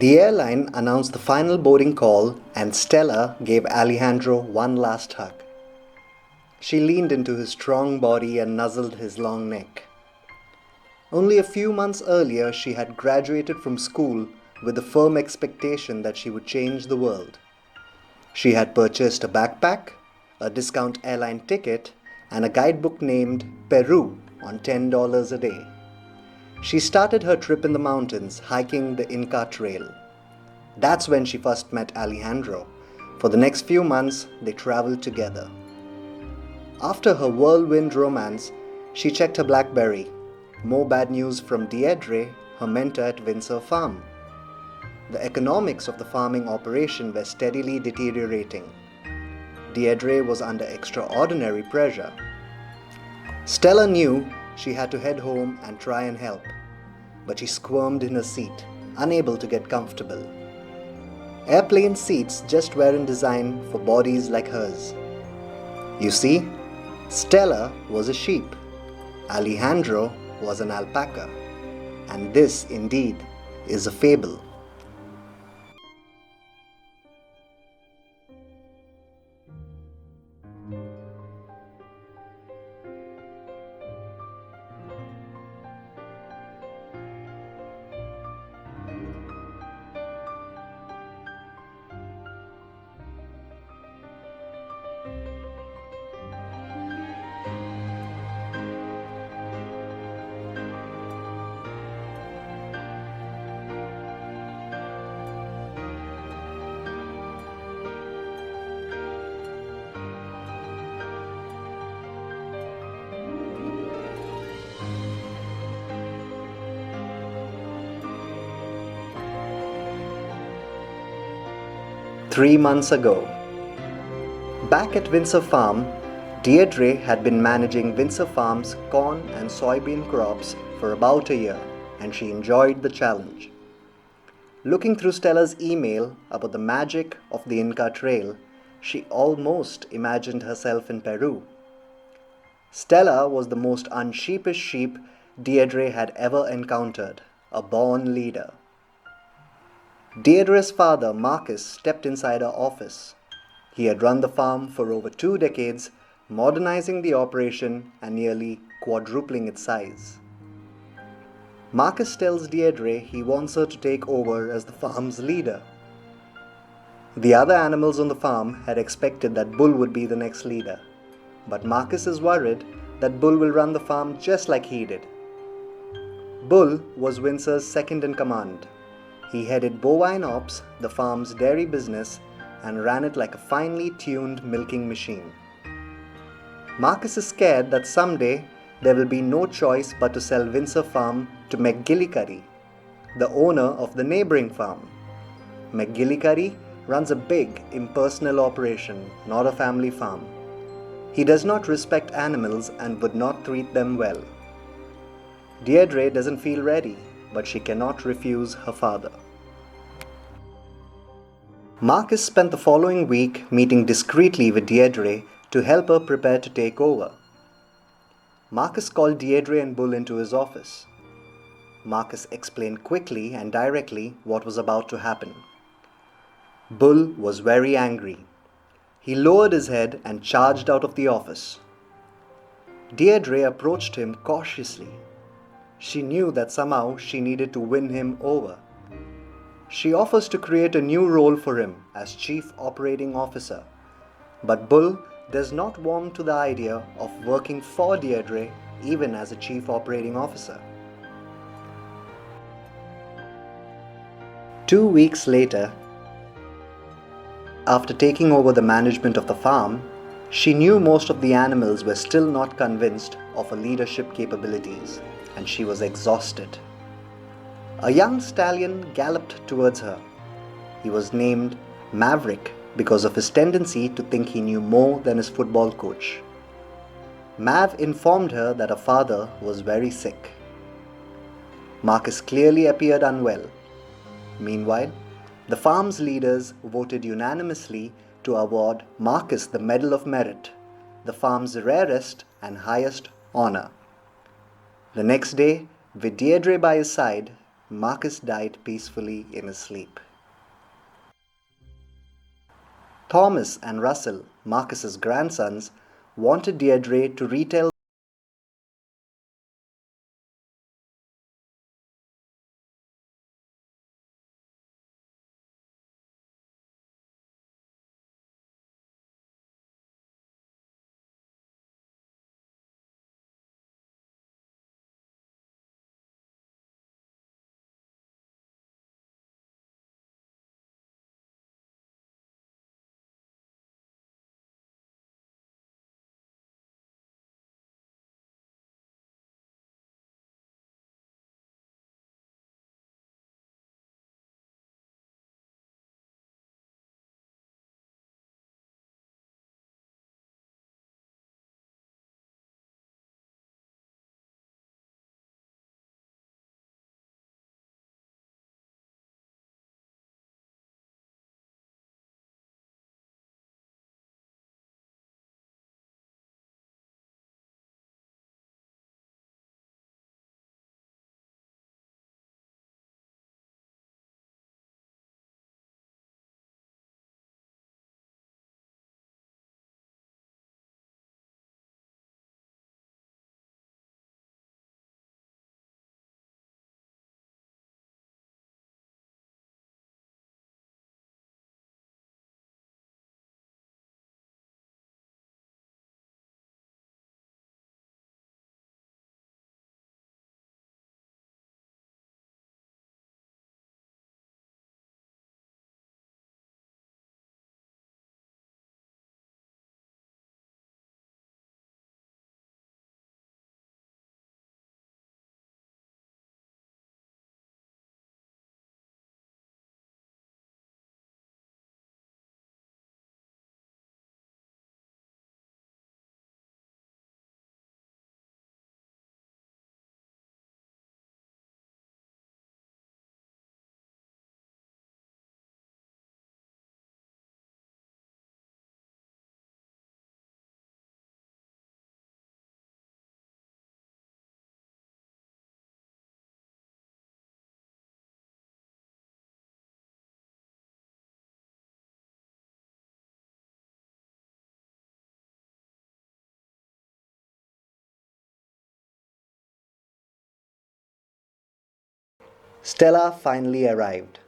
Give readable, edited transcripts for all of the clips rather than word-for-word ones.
The airline announced the final boarding call, and Stella gave Alejandro one last hug. She leaned into his strong body and nuzzled his long neck. Only a few months earlier, she had graduated from school with the firm expectation that she would change the world. She had purchased a backpack, a discount airline ticket, and a guidebook named Peru on $10 a day. She started her trip in the mountains, hiking the Inca Trail. That's when she first met Alejandro. For the next few months, they traveled together. After her whirlwind romance, she checked her BlackBerry. More bad news from Deirdre, her mentor at Windsor Farm. The economics of the farming operation were steadily deteriorating. Deirdre was under extraordinary pressure. Stella knew she had to head home and try and help, but she squirmed in her seat, unable to get comfortable. Airplane seats just weren't designed for bodies like hers. You see, Stella was a sheep, Alejandro was an alpaca, and this indeed is a fable. Three months ago. Back at Windsor Farm, Deirdre had been managing Windsor Farm's corn and soybean crops for about a year, and she enjoyed the challenge. Looking through Stella's email about the magic of the Inca Trail, she almost imagined herself in Peru. Stella was the most unsheepish sheep Deirdre had ever encountered, a born leader. Deirdre's father, Marcus, stepped inside her office. He had run the farm for over 2 decades, modernizing the operation and nearly quadrupling its size. Marcus tells Deirdre he wants her to take over as the farm's leader. The other animals on the farm had expected that Bull would be the next leader, but Marcus is worried that Bull will run the farm just like he did. Bull was Windsor's second in command. He headed bovine ops, the farm's dairy business, and ran it like a finely tuned milking machine. Marcus is scared that someday there will be no choice but to sell Windsor Farm to McGillicuddy, the owner of the neighboring farm. McGillicuddy runs a big, impersonal operation, not a family farm. He does not respect animals and would not treat them well. Deirdre doesn't feel ready, but she cannot refuse her father. Marcus spent the following week meeting discreetly with Deirdre to help her prepare to take over. Marcus called Deirdre and Bull into his office. Marcus explained quickly and directly what was about to happen. Bull was very angry. He lowered his head and charged out of the office. Deirdre approached him cautiously. She knew that somehow she needed to win him over. She offers to create a new role for him as Chief Operating Officer, but Bull does not warm to the idea of working for Deirdre even as a Chief Operating Officer. 2 weeks later, after taking over the management of the farm, she knew most of the animals were still not convinced of her leadership capabilities, and she was exhausted. A young stallion galloped towards her. He was named Maverick because of his tendency to think he knew more than his football coach. Mav informed her that her father was very sick. Marcus clearly appeared unwell. Meanwhile, the farm's leaders voted unanimously to award Marcus the Medal of Merit, the farm's rarest and highest honor. The next day, with Deirdre by his side, Marcus died peacefully in his sleep. Thomas and Russell, Marcus's grandsons, wanted Deirdre to retell Stella finally arrived.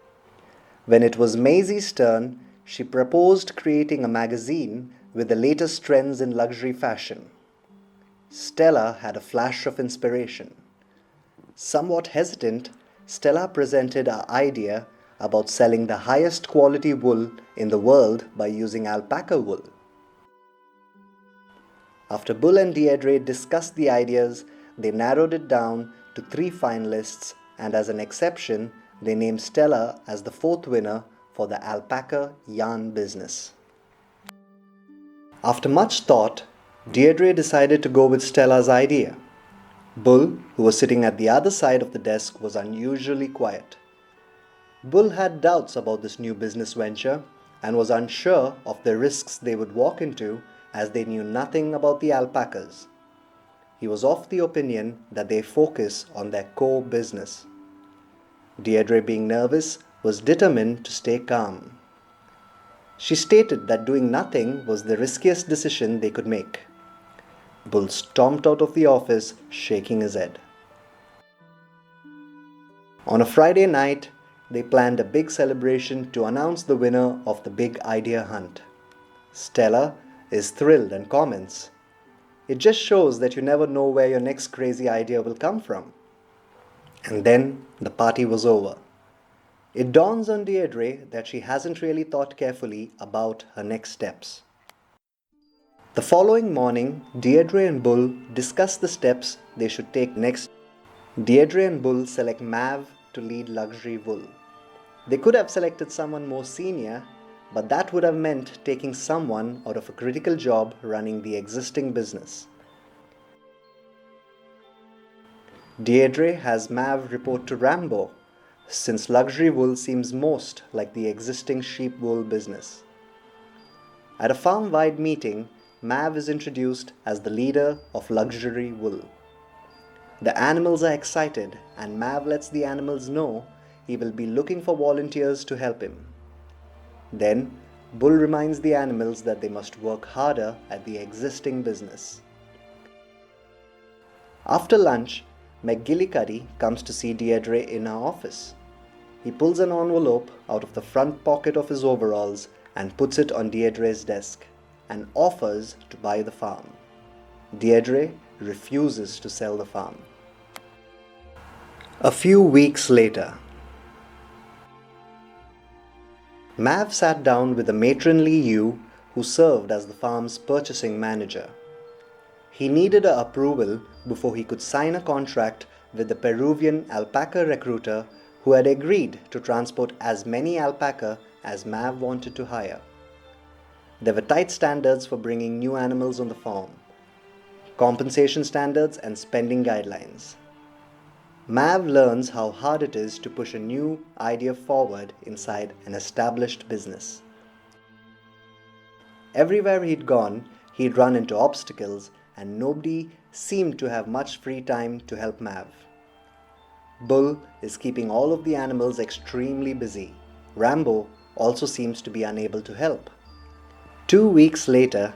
When it was Maisie's turn, she proposed creating a magazine with the latest trends in luxury fashion. Stella had a flash of inspiration. Somewhat hesitant, Stella presented her idea about selling the highest quality wool in the world by using alpaca wool. After Bull and Deirdre discussed the ideas, they narrowed it down to 3 finalists, and as an exception, they named Stella as the 4th winner for the alpaca yarn business. After much thought, Deirdre decided to go with Stella's idea. Bull, who was sitting at the other side of the desk, was unusually quiet. Bull had doubts about this new business venture and was unsure of the risks they would walk into as they knew nothing about the alpacas. He was of the opinion that they focus on their core business. Deirdre, being nervous, was determined to stay calm. She stated that doing nothing was the riskiest decision they could make. Bull stomped out of the office, shaking his head. On a Friday night, they planned a big celebration to announce the winner of the big idea hunt. Stella is thrilled and comments, "It just shows that you never know where your next crazy idea will come from." And then the party was over. It dawns on Deirdre that she hasn't really thought carefully about her next steps. The following morning, Deirdre and Bull discuss the steps they should take next. Deirdre and Bull select Mav to lead luxury wool. They could have selected someone more senior, but that would have meant taking someone out of a critical job running the existing business. Deirdre has Mav report to Rambo, since luxury wool seems most like the existing sheep wool business. At a farm-wide meeting, Mav is introduced as the leader of luxury wool. The animals are excited, and Mav lets the animals know he will be looking for volunteers to help him. Then, Bull reminds the animals that they must work harder at the existing business. After lunch, McGillicuddy comes to see Deirdre in her office. He pulls an envelope out of the front pocket of his overalls and puts it on Deirdre's desk and offers to buy the farm. Deirdre refuses to sell the farm. A few weeks later, Mav sat down with the matronly ewe who served as the farm's purchasing manager. He needed her approval before he could sign a contract with the Peruvian alpaca recruiter who had agreed to transport as many alpaca as Mav wanted to hire. There were tight standards for bringing new animals on the farm, compensation standards and spending guidelines. Mav learns how hard it is to push a new idea forward inside an established business. Everywhere he'd gone, he'd run into obstacles and nobody seemed to have much free time to help Mav. Bull is keeping all of the animals extremely busy. Rambo also seems to be unable to help. 2 weeks later,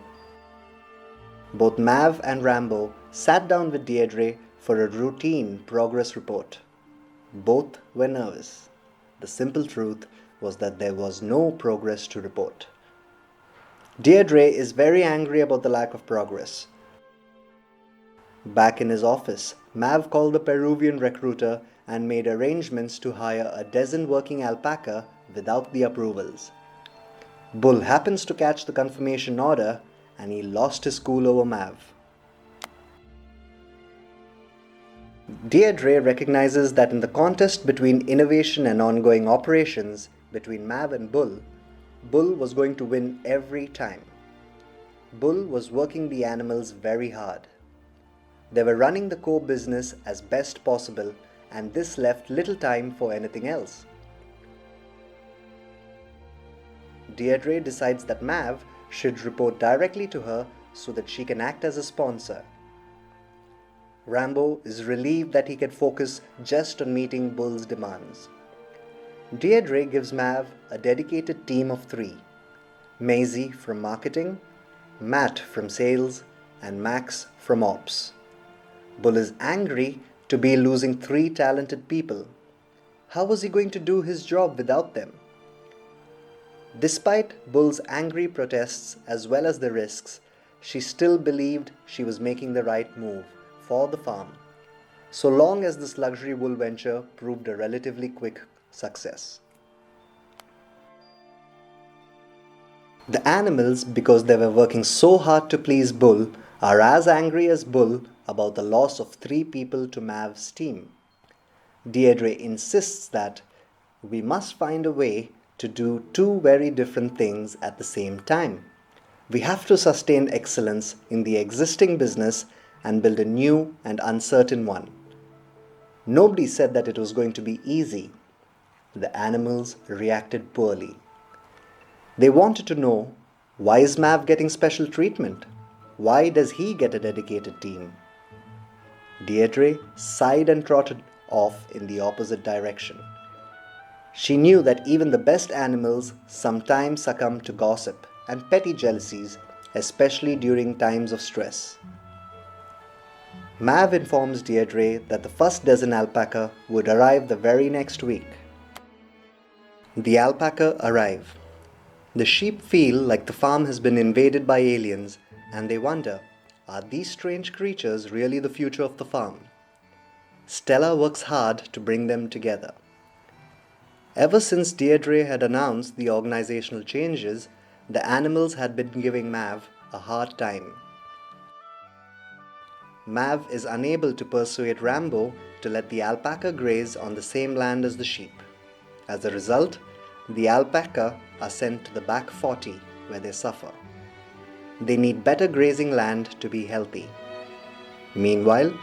both Mav and Rambo sat down with Deirdre for a routine progress report. Both were nervous. The simple truth was that there was no progress to report. Deirdre is very angry about the lack of progress. Back in his office, Mav called the Peruvian recruiter and made arrangements to hire a dozen working alpaca without the approvals. Bull happens to catch the confirmation order and he lost his cool over Mav. Deirdre recognizes that in the contest between innovation and ongoing operations between Mav and Bull, Bull was going to win every time. Bull was working the animals very hard. They were running the core business as best possible, and this left little time for anything else. Deirdre decides that Mav should report directly to her so that she can act as a sponsor. Rambo is relieved that he can focus just on meeting Bull's demands. Deirdre gives Mav a dedicated team of 3. Maisie from marketing, Matt from sales, and Max from ops. Bull is angry to be losing 3 talented people. How was he going to do his job without them? Despite Bull's angry protests as well as the risks, she still believed she was making the right move for the farm, so long as this luxury wool venture proved a relatively quick success. The animals, because they were working so hard to please Bull, are as angry as Bull about the loss of 3 people to Mav's team. Deirdre insists that we must find a way to do 2 very different things at the same time. We have to sustain excellence in the existing business and build a new and uncertain one. Nobody said that it was going to be easy. The animals reacted poorly. They wanted to know, why is Mav getting special treatment? Why does he get a dedicated team? Deirdre sighed and trotted off in the opposite direction. She knew that even the best animals sometimes succumb to gossip and petty jealousies, especially during times of stress. Mav informs Deirdre that the first dozen alpaca would arrive the very next week. The alpaca arrive. The sheep feel like the farm has been invaded by aliens, and they wonder, are these strange creatures really the future of the farm? Stella works hard to bring them together. Ever since Deirdre had announced the organizational changes, the animals had been giving Mav a hard time. Mav is unable to persuade Rambo to let the alpaca graze on the same land as the sheep. As a result, the alpaca are sent to the back 40 where they suffer. They need better grazing land to be healthy. Meanwhile,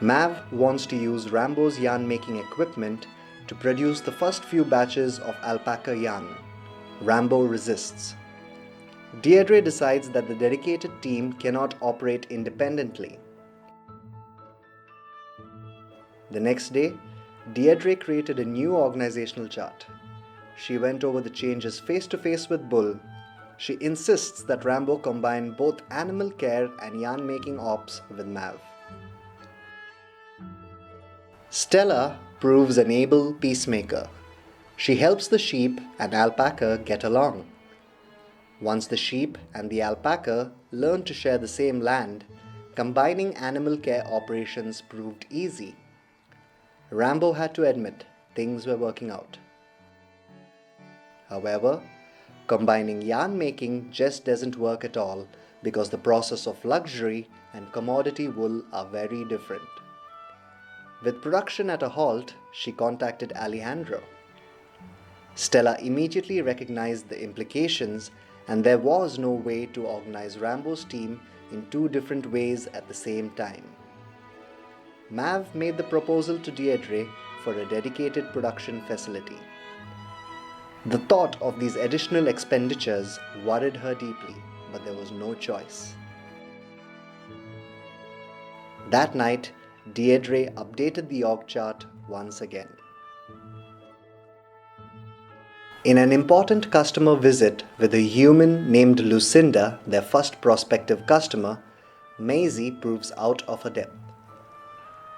Mav wants to use Rambo's yarn-making equipment to produce the first few batches of alpaca yarn. Rambo resists. Deirdre decides that the dedicated team cannot operate independently. The next day, Deirdre created a new organizational chart. She went over the changes face to face with Bull. She insists that Rambo combine both animal care and yarn making ops with Mav. Stella proves an able peacemaker. She helps the sheep and alpaca get along. Once the sheep and the alpaca learned to share the same land, combining animal care operations proved easy. Rambo had to admit things were working out. However, combining yarn making just doesn't work at all because the process of luxury and commodity wool are very different. With production at a halt, she contacted Alejandro. Stella immediately recognized the implications, and there was no way to organize Rambo's team in two different ways at the same time. Mav made the proposal to Deirdre for a dedicated production facility. The thought of these additional expenditures worried her deeply, but there was no choice. That night, Deirdre updated the org chart once again. In an important customer visit with a human named Lucinda, their first prospective customer, Maisie proves out of her depth.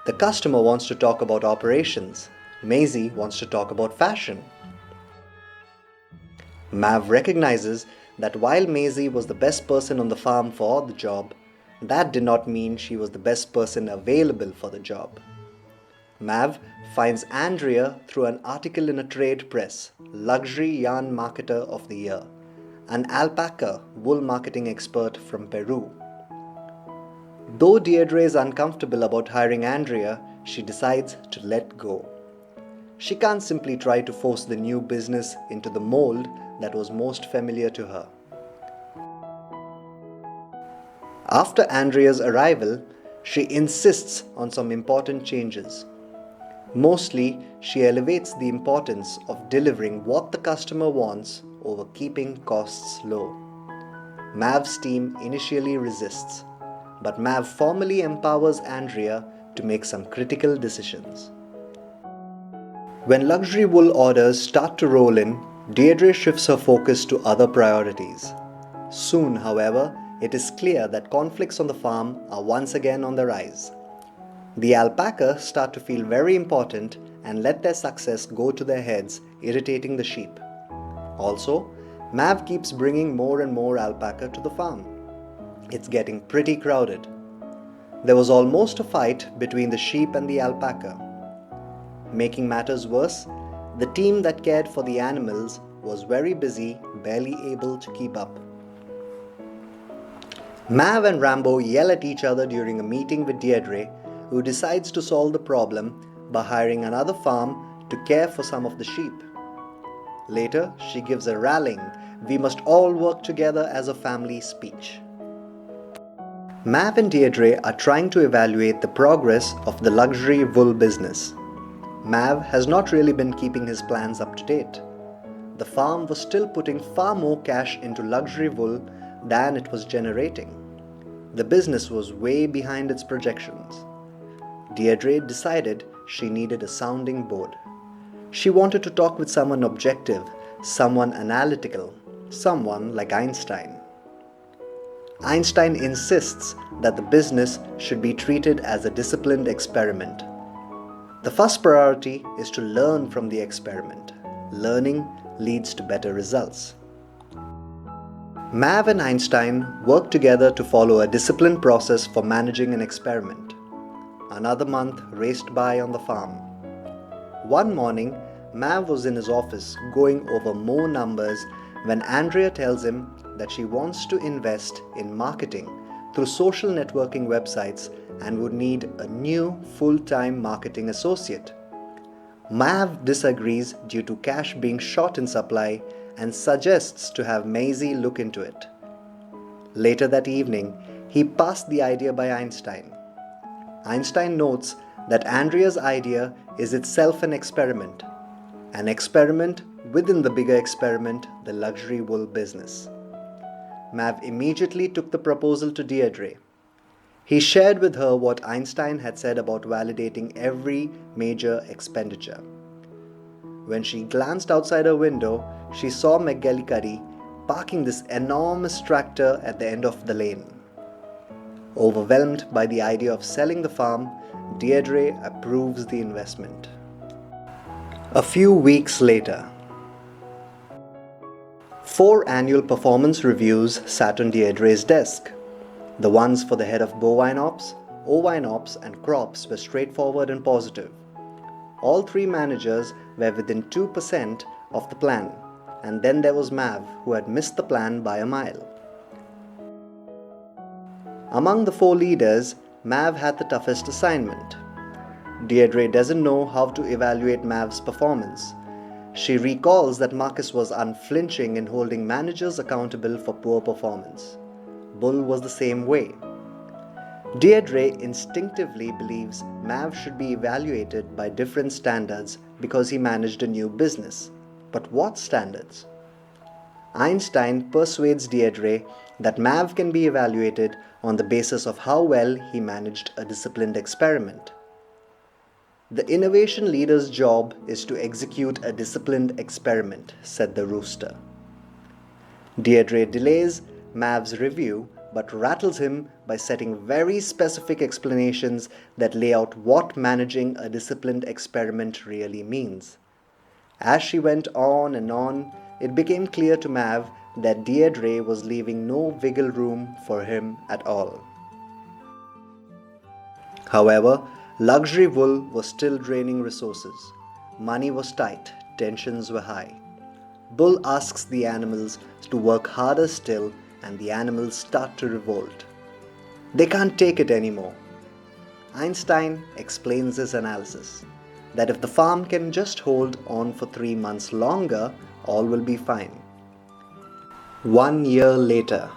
The customer wants to talk about operations. Maisie wants to talk about fashion. Mav recognizes that while Maisie was the best person on the farm for the job, that did not mean she was the best person available for the job. Mav finds Andrea through an article in a trade press, Luxury Yarn Marketer of the Year, an alpaca wool marketing expert from Peru. Though Deirdre is uncomfortable about hiring Andrea, she decides to let go. She can't simply try to force the new business into the mold that was most familiar to her. After Andrea's arrival, she insists on some important changes. Mostly, she elevates the importance of delivering what the customer wants over keeping costs low. Mav's team initially resists, but Mav formally empowers Andrea to make some critical decisions. When luxury wool orders start to roll in, Deirdre shifts her focus to other priorities. Soon, however, it is clear that conflicts on the farm are once again on the rise. The alpaca start to feel very important and let their success go to their heads, irritating the sheep. Also, Mav keeps bringing more and more alpaca to the farm. It's getting pretty crowded. There was almost a fight between the sheep and the alpaca. Making matters worse, the team that cared for the animals was very busy, barely able to keep up. Mav and Rambo yell at each other during a meeting with Deirdre, who decides to solve the problem by hiring another farm to care for some of the sheep. Later, she gives a rallying, "We must all work together as a family" speech. Mav and Deirdre are trying to evaluate the progress of the luxury wool business. Mav has not really been keeping his plans up to date. The farm was still putting far more cash into luxury wool than it was generating. The business was way behind its projections. Deirdre decided she needed a sounding board. She wanted to talk with someone objective, someone analytical, someone like Einstein. Einstein insists that the business should be treated as a disciplined experiment. The first priority is to learn from the experiment. Learning leads to better results. Mav and Einstein worked together to follow a disciplined process for managing an experiment. Another month raced by on the farm. One morning, Mav was in his office going over more numbers when Andrea tells him that she wants to invest in marketing through social networking websites and would need a new full-time marketing associate. Mav disagrees due to cash being short in supply and suggests to have Maisie look into it. Later that evening, he passed the idea by Einstein. Einstein notes that Andrea's idea is itself an experiment within the bigger experiment, the luxury wool business. Mav immediately took the proposal to Deirdre. He shared with her what Einstein had said about validating every major expenditure. When she glanced outside her window, she saw McGillicuddy parking this enormous tractor at the end of the lane. Overwhelmed by the idea of selling the farm, Deirdre approves the investment. A few weeks later, 4 annual performance reviews sat on Deirdre's desk. The ones for the head of bovine ops, ovine ops, and crops were straightforward and positive. All 3 managers were within 2% of the plan, and then there was Mav, who had missed the plan by a mile. Among the 4 leaders, Mav had the toughest assignment. Deirdre doesn't know how to evaluate Mav's performance. She recalls that Marcus was unflinching in holding managers accountable for poor performance. Bull was the same way. Deirdre instinctively believes Mav should be evaluated by different standards because he managed a new business. But what standards? Einstein persuades Deirdre that Mav can be evaluated on the basis of how well he managed a disciplined experiment. The innovation leader's job is to execute a disciplined experiment, said the rooster. Deirdre delays Mav's review but rattles him by setting very specific explanations that lay out what managing a disciplined experiment really means. As she went on and on, it became clear to Mav that Deirdre was leaving no wiggle room for him at all. However, luxury wool was still draining resources. Money was tight, tensions were high. Bull asks the animals to work harder still, and the animals start to revolt. They can't take it anymore. Einstein explains his analysis, that if the farm can just hold on for 3 months longer, all will be fine. 1 year later,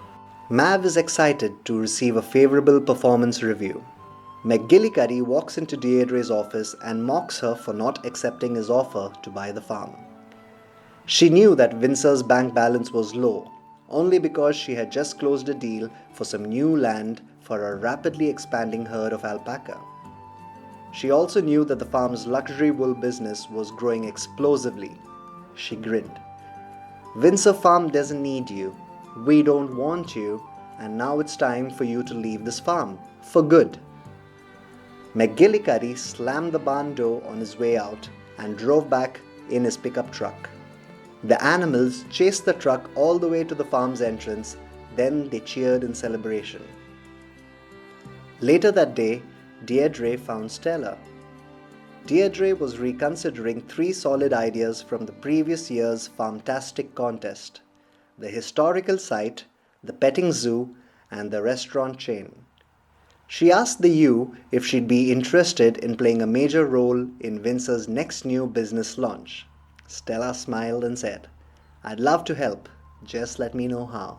Mav is excited to receive a favorable performance review. McGillicuddy walks into Deirdre's office and mocks her for not accepting his offer to buy the farm. She knew that Vince's bank balance was low, only because she had just closed a deal for some new land for a rapidly expanding herd of alpaca. She also knew that the farm's luxury wool business was growing explosively. She grinned. "Windsor Farm doesn't need you. We don't want you, and now it's time for you to leave this farm, for good." McGillicuddy slammed the barn door on his way out and drove back in his pickup truck. The animals chased the truck all the way to the farm's entrance, then they cheered in celebration. Later that day, Deirdre found Stella. Deirdre was reconsidering 3 solid ideas from the previous year's Farmtastic contest: the historical site, the petting zoo, and the restaurant chain. She asked the ewe if she'd be interested in playing a major role in Vince's next new business launch. Stella smiled and said, "I'd love to help, just let me know how."